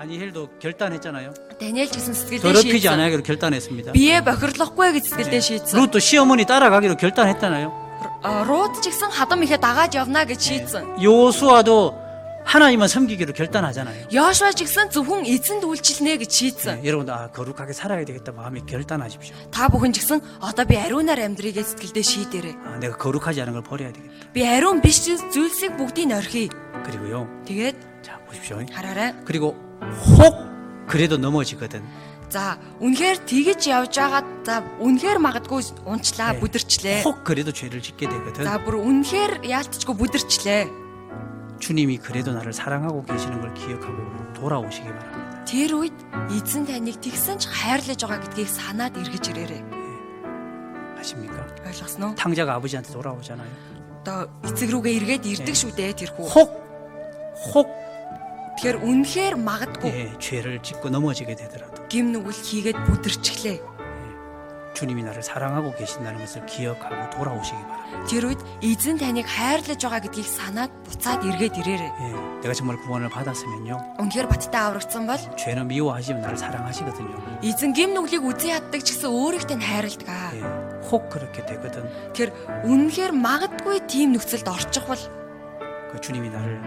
다니엘도 결단했잖아요. Даниэл ч гэсэн сэтгэлдээ 더럽히지 шийдсэн. 않아야기로 결단했습니다. Биеэ бохирлохгүй гэж сэтгэлдээ шийдсэн. 룻도 시어머니 따라가기로 결단했잖아요. Рууд ч гэсэн хадам ихэ дагаад явна гэж шийдсэн. 요수아도 하나님만 섬기기로 결단하잖아요. Йошуа ч гэсэн зөвхөн эзэнд үйлчлэнэ гэж шийдсэн. 여러분도 거룩하게 살아야 되겠다 마음에 결단하십시오. Та бүхэн ч гэсэн одоо би ариунаар амьдрий гэж сэтгэлдээ шийдээрэй. 내가 거룩하지 않은 걸 버려야 되겠다. Би ариун биш зүйлсийг бүгдийг орхиё. 그리고요. Тэгээд 자 보십시오. хараарай. 그리고 혹 그래도 넘어지거든. За, үнэхээр тэгэж явж байгаад за үнэхээр магадгүй унчлаа, бүдэрчлээ. 혹 그래도 죄를 짓게 되거든. За, бүр үнэхээр яалтчгүй бүдэрчлээ. 주님이 그래도 나를 사랑하고 계시는 걸 기억하고 돌아오시기 바랍니다. Тэр үед эзэн таныг тэгсэн ч хайрлаж байгаа гэдгийг санаад эргэж ирээрэй. 아십니까? Ойлгосноо? 탕자가 아버지한테 돌아오잖아요. Одоо эцэг рүүгээ эргээд ирдэг шүү дээ тэрхүү. 혹 Тэгэхээр үнэхээр магадгүй 죄를 짓고 넘어지게 되더라도 гим нүгэл хийгээд бүдэрчлээ. 주님이 나를 사랑하고 계신다는 것을 기억하고 돌아오시기 바랍니다. Тэр үед эзэн таныг хайрлаж байгаа гэдгийг санаад буцаад эргээд ирээрэй. 내가 정말 구원을 받았으면요. Үнэхээр баттай аврагдсан бол 죄는 미워하시면 나를 사랑하시거든요. эзэн гим нүглийг үзий яддаг ч гэсэн өөрийнхөө хайрладаг. 혹 그렇게 되거든. Тэр үнэхээр магадгүй тийм нөхцөлд орчих бол 그 주님이 나를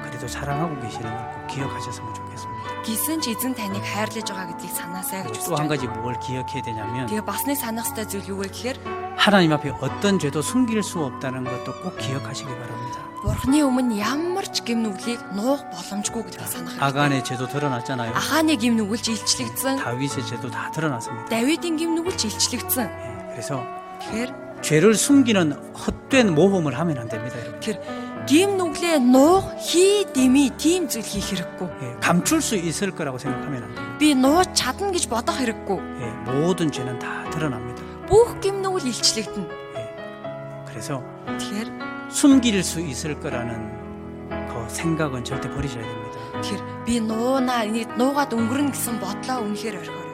그래도 사랑하고 계시는 걸 꼭 기억하셨으면 좋겠습니다. гисэн ч эзэн таныг хайрлаж байгаа гэдгийг санаасай гэж 또 한 хүсэж байна. 가지 뭘 기억해야 되냐면 Тэгээ бас нэг санах ёстой зүйл юу вэ гэхээр 하나님 앞에 어떤 죄도 숨길 수 없다는 것도 꼭 기억하시기 바랍니다. Бурхны өмнө ямар ч гим нүглийг нуух боломжгүй гэдгийг санах хэрэгтэй. 아간의 죄도 드러났잖아요. Аханы гим нүгэлж илчлэгдсэн. 다윗의 죄도 다 드러났습니다. Давидын гим нүгэлж илчлэгдсэн. 그래서 Тэгэхээр 죄를 숨기는 헛된 모험을 하면 안 됩니다, 여러분. гим нүглээ нуух хий дими тийм зүйл хийх хэрэггүй. 감출 수 있을 거라고 생각하면 안 돼요. Би нууж чадна гэж бодох хэрэггүй. 모든 죄는 다 드러납니다. Бүх гим нүгэл илчлэгдэнэ. 그래서 Тэгэхээр 숨길 수 있을 거라는 그 생각은 절대 버리셔야 됩니다. би нуунаа энийг нуугаад өнгөрнө гэсэн бодлоо үнэхээр орхиорой.